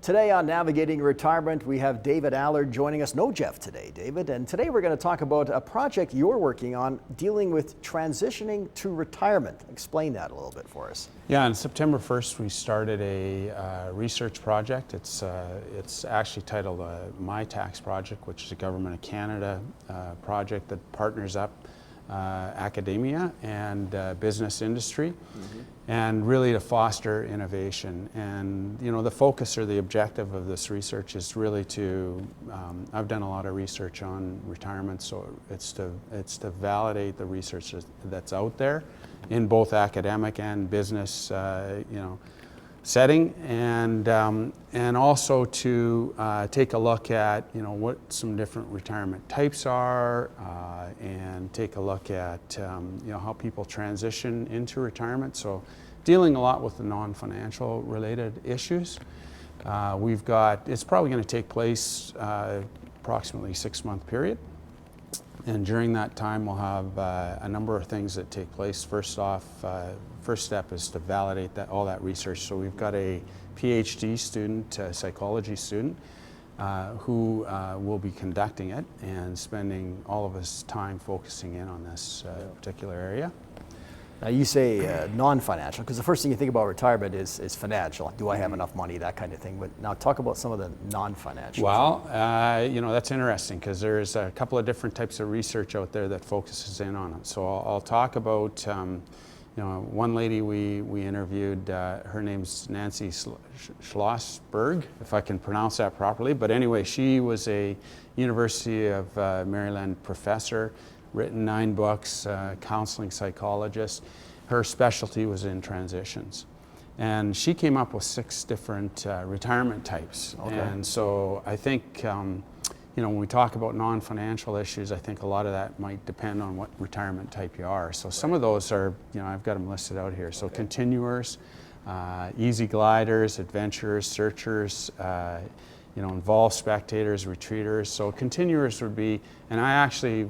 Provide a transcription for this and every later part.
Today on Navigating Retirement, we have David Allard joining us. No Jeff today, David. And today we're going to talk about a project you're working on dealing with transitioning to retirement. Explain that a little bit for us. Yeah, on September 1st, we started a research project. It's actually titled My Tax Project, which is a Government of Canada project that partners up academia and business industry, and really to foster innovation. And the focus or the objective of this research is really to, I've done a lot of research on retirement, so it's to validate the research that's out there in both academic and business setting, and also to take a look at what some different retirement types are, and take a look at how people transition into retirement. So dealing a lot with the non-financial related issues. It's probably going to take place approximately 6-month period. And during that time, we'll have a number of things that take place. First off, first step is to validate all that research. So we've got a PhD student, a psychology student, who will be conducting it and spending all of his time focusing in on this particular area. Now you say non-financial, because the first thing you think about retirement is financial. Do I have enough money, that kind of thing. But now talk about some of the non-financial. Well, that's interesting, because there's a couple of different types of research out there that focuses in on it. So I'll talk about one lady we interviewed. Her name's Nancy Schlossberg, if I can pronounce that properly. But anyway, she was a University of Maryland professor, written 9 books, counseling psychologist. Her specialty was in transitions. And she came up with 6 different retirement types. Okay. And so I think, when we talk about non-financial issues, I think a lot of that might depend on what retirement type you are. So some of those are, I've got them listed out here. So continuers, easy gliders, adventurers, searchers, involved spectators, retreaters. So continuers would be, and I actually,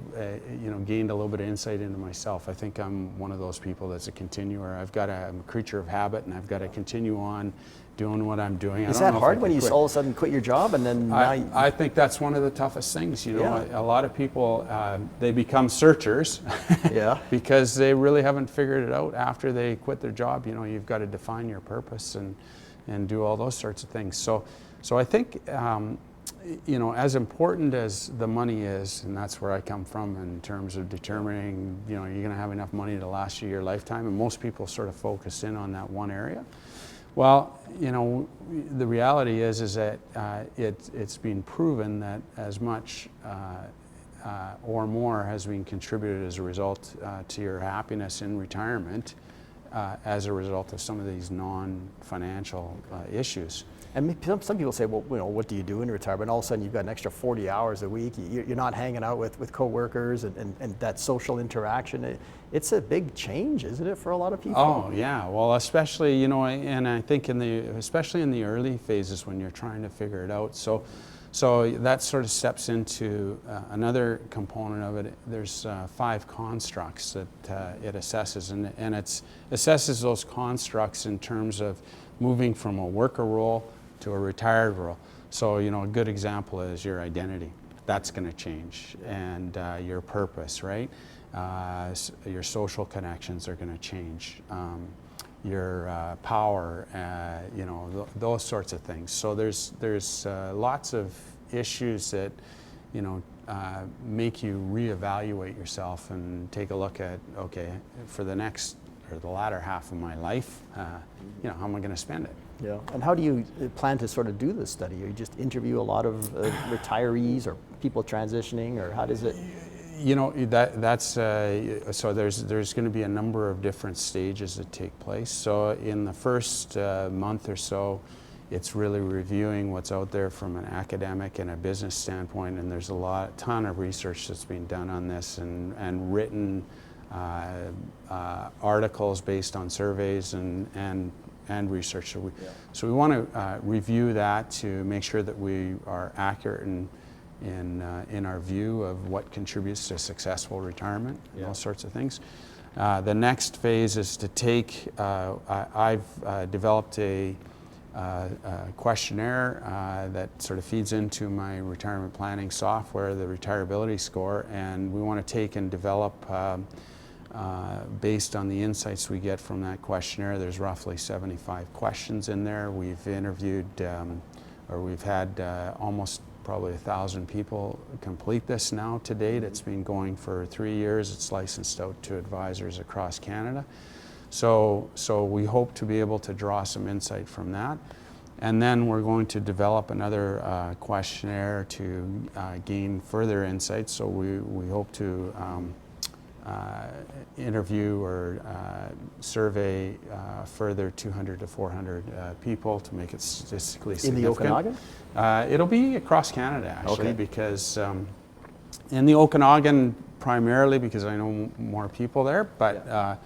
gained a little bit of insight into myself. I think I'm one of those people that's a continuer. I'm a creature of habit, and I've got to continue on doing what I'm doing. Is that hard when you all of a sudden quit your job and then I think that's one of the toughest things. A lot of people, they become searchers because they really haven't figured it out after they quit their job. You've got to define your purpose and do all those sorts of things. So I think, as important as the money is, and that's where I come from in terms of determining, you're going to have enough money to last you your lifetime, and most people sort of focus in on that one area. Well, the reality is that it's been proven that as much or more has been contributed as a result to your happiness in retirement as a result of some of these non-financial issues. And some people say, well, what do you do in retirement? All of a sudden you've got an extra 40 hours a week. You're not hanging out with coworkers and that social interaction. It's a big change, isn't it, for a lot of people? Oh, yeah. Well, especially, and I think especially in the early phases when you're trying to figure it out. So that sort of steps into another component of it. There's 5 constructs that it assesses, and it assesses those constructs in terms of moving from a worker role to a retired role. So, a good example is your identity. That's going to change, and your purpose, right? Your social connections are going to change. Your power, those sorts of things. So there's lots of issues that, make you reevaluate yourself and take a look at, okay, for the latter half of my life, how am I going to spend it? Yeah. And how do you plan to sort of do this study? You just interview a lot of retirees or people transitioning, or how does it? So there's going to be a number of different stages that take place. So in the first month or so, it's really reviewing what's out there from an academic and a business standpoint, and there's a ton of research that's been done on this, and written articles based on surveys and research. So we want to review that to make sure that we are accurate in our view of what contributes to successful retirement, and all sorts of things. The next phase is to take, I've developed a questionnaire that sort of feeds into my retirement planning software, the Retirability Score, and we want to take and develop, based on the insights we get from that questionnaire. There's roughly 75 questions in there. We've interviewed, or we've had almost probably 1,000 people complete this now to date. It's been going for 3 years. It's licensed out to advisors across Canada. So we hope to be able to draw some insight from that. And then we're going to develop another questionnaire to gain further insights. So we hope to interview or survey further 200 to 400 people to make it statistically significant. In the Okanagan? It'll be across Canada, actually, Okay. because in the Okanagan primarily because I know more people there, but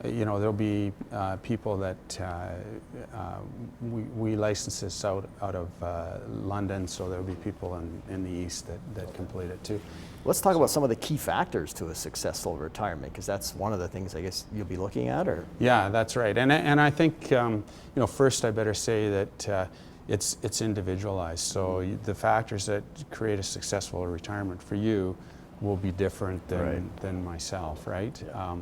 you know, there'll be people that we license this out of London, so there'll be people in the East that complete it too. Let's talk about some of the key factors to a successful retirement, because that's one of the things I guess you'll be looking at, or? Yeah, that's right. And I think, you know, first I better say that it's individualized. So the factors that create a successful retirement for you will be different than myself, right? Yeah.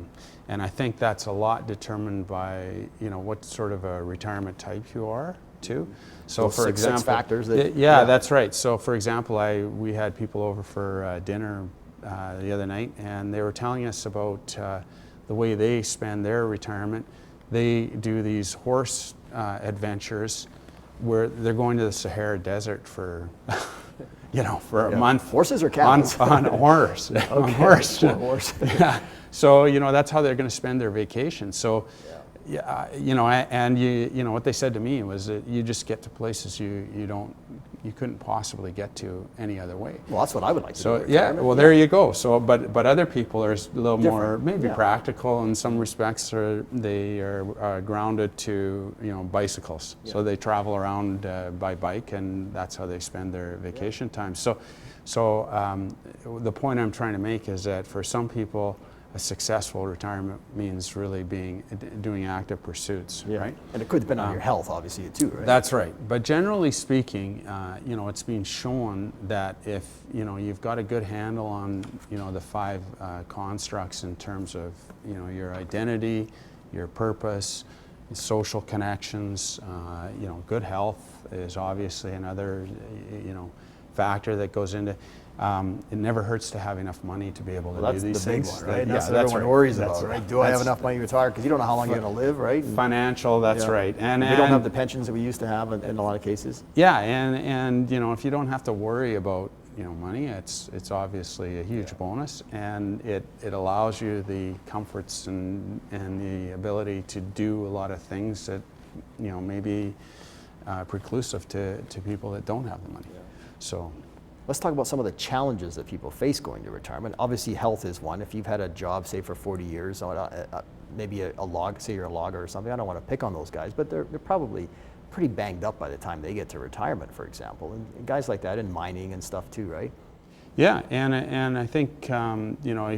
And I think that's a lot determined by, you know, what sort of a retirement type you are too. So those for example, six factors that, yeah, that's right. So for example, we had people over for dinner the other night, and they were telling us about the way they spend their retirement. They do these horse adventures where they're going to the Sahara Desert for you know, for a month. Horses or camels? On a horse. Okay. On horse. Horse. Yeah. So, you know, that's how they're going to spend their vacation. So, yeah, you know, and you know, what they said to me was that you just get to places you couldn't possibly get to any other way. Well, that's what I would like to do. So, yeah, well, there you go. So, but other people are a little more maybe Yeah. practical in some respects, or they are grounded to, you know, bicycles. Yeah. So they travel around by bike, and that's how they spend their vacation time. So the point I'm trying to make is that for some people, a successful retirement means really doing active pursuits, right? And it could depend on your health, obviously, too, right? That's right. But generally speaking, you know, it's been shown that if, you know, you've got a good handle on, you know, the 5 constructs in terms of, you know, your identity, your purpose, social connections, you know, good health is obviously another, you know, factor that goes into. It never hurts to have enough money to be able to do these things. That's the big one, right? Yeah, That's what everyone worries about, right? right? Do I have enough money to retire? Because you don't know how long you're going to live, right? Financial, that's right. And we don't have the pensions that we used to have in a lot of cases. Yeah, and you know, if you don't have to worry about, you know, money, it's obviously a huge bonus, and it allows you the comforts and the ability to do a lot of things that, you know, maybe preclusive to people that don't have the money. So. Let's talk about some of the challenges that people face going to retirement. Obviously, health is one. If you've had a job, say, for 40 years, maybe a log, say you're a logger or something, I don't want to pick on those guys, but they're probably pretty banged up by the time they get to retirement, for example. And guys like that in mining and stuff too, right? Yeah, and I think, you know,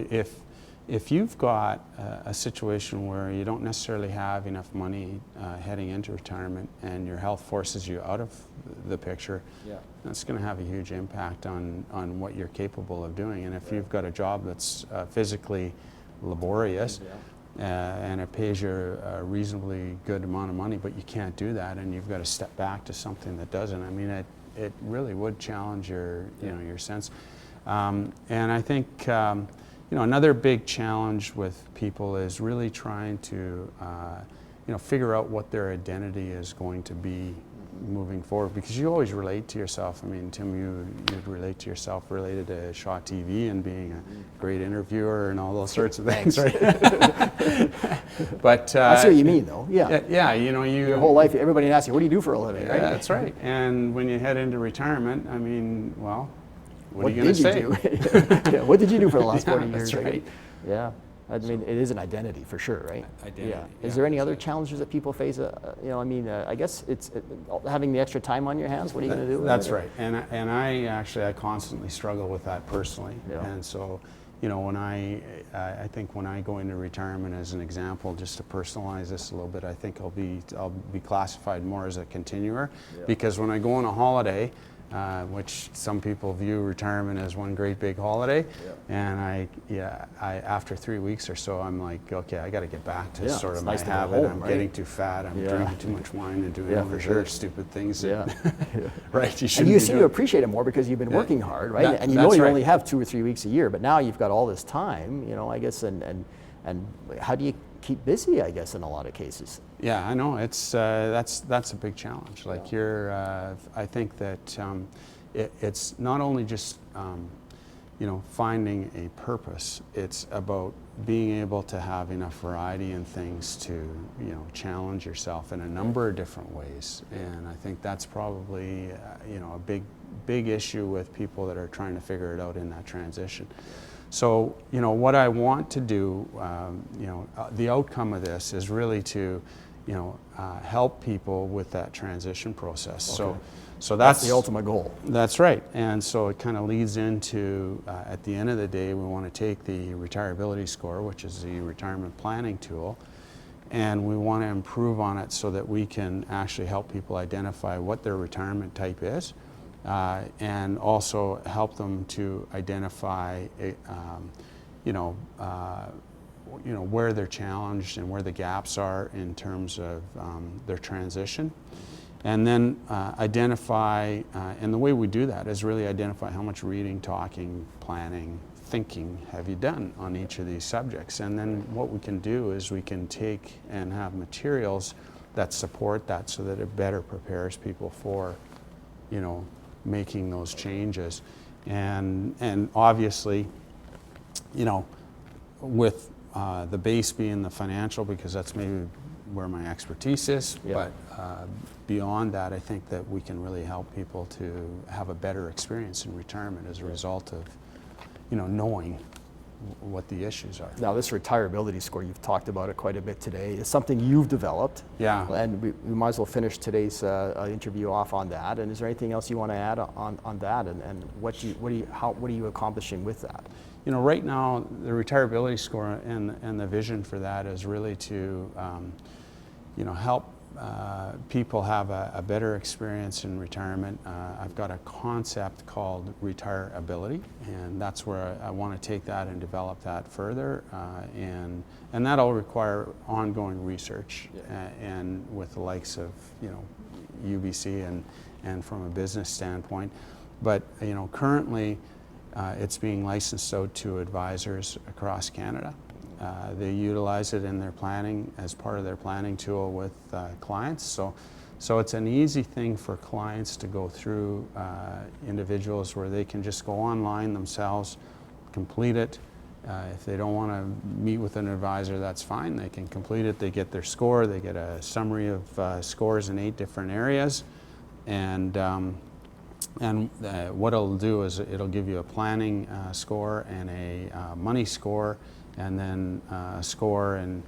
if you've got a situation where you don't necessarily have enough money heading into retirement and your health forces you out of the picture, that's going to have a huge impact on what you're capable of doing. And if you've got a job that's physically laborious and it pays you a reasonably good amount of money, but you can't do that, and you've got to step back to something that doesn't, I mean, it really would challenge your, you know, your sense. And I think, you know, another big challenge with people is really trying to, you know, figure out what their identity is going to be moving forward, because you always relate to yourself. I mean, Tim, you'd relate to yourself related to Shaw TV and being a great interviewer and all those sorts of things, right? But I see what you mean, though. Yeah, you know, your whole life, everybody asks you, what do you do for a living, right? That's right. And when you head into retirement, I mean, well, what are you going to say? Yeah, what did you do for the last 40 years? That's right. Yeah, I mean, it is an identity for sure, right? Identity. Yeah. Is there any other challenges that people face? You know, I mean, I guess it's having the extra time on your hands. What are you going to do? That's right. And I actually constantly struggle with that personally. Yeah. And so, you know, when I think when I go into retirement, as an example, just to personalize this a little bit, I think I'll be classified more as a continuer, because when I go on a holiday, which some people view retirement as one great big holiday, and I after 3 weeks or so, I'm like, okay, I got to get back to sort of my habit. I'm getting too fat. I'm drinking too much wine and doing other stupid things. Right. You and you seem to appreciate it more because you've been working hard, right? And you know you only have 2 or 3 weeks a year, but now you've got all this time, you know, I guess, and how do you keep busy, I guess, in a lot of cases? Yeah, I know. It's that's a big challenge. Like I think that it's not only just you know, finding a purpose. It's about being able to have enough variety in things to, you know, challenge yourself in a number of different ways. And I think that's probably you know, a big issue with people that are trying to figure it out in that transition. So, you know, what I want to do, you know, the outcome of this is really to, you know, help people with that transition process. Okay. So that's the ultimate goal. That's right. And so it kind of leads into, at the end of the day, we want to take the retirability score, which is the retirement planning tool, and we want to improve on it so that we can actually help people identify what their retirement type is. And also help them to identify, you know, where they're challenged and where the gaps are in terms of their transition. And then identify, and the way we do that is really identify how much reading, talking, planning, thinking have you done on each of these subjects. And then what we can do is we can take and have materials that support that so that it better prepares people for, you know, making those changes. And obviously, you know, with the base being the financial, because that's maybe where my expertise is, but beyond that, I think that we can really help people to have a better experience in retirement as a result of, you know, knowing what the issues are. Now, this retirability score, you've talked about it quite a bit today. It's something you've developed. Yeah. And we might as well finish today's interview off on that. And is there anything else you want to add on that? And what are you accomplishing with that? You know, right now, the retirability score and the vision for that is really to, you know, help people have a better experience in retirement. I've got a concept called retirability, and that's where I want to take that and develop that further, and that'll require ongoing research, and with the likes of, you know, UBC and from a business standpoint. But, you know, currently it's being licensed out to advisors across Canada. They utilize it in their planning as part of their planning tool with clients. So it's an easy thing for clients to go through, individuals, where they can just go online themselves, complete it. If they don't want to meet with an advisor, that's fine. They can complete it. They get their score. They get a summary of scores in 8 different areas. And what it'll do is it'll give you a planning score and a money score, and then a score in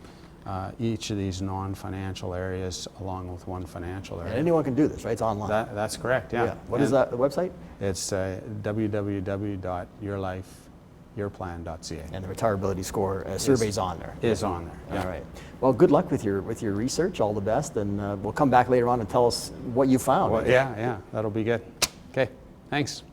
each of these non-financial areas along with one financial area. And anyone can do this, right? It's online. That's correct, yeah. What is that, the website? It's www.yourlifeyourplan.ca. And the retirability score survey's on there. Is on there, yeah. All right. Well, good luck with your research. All the best, and we'll come back later on and tell us what you found. Well, yeah, that'll be good. Okay, thanks.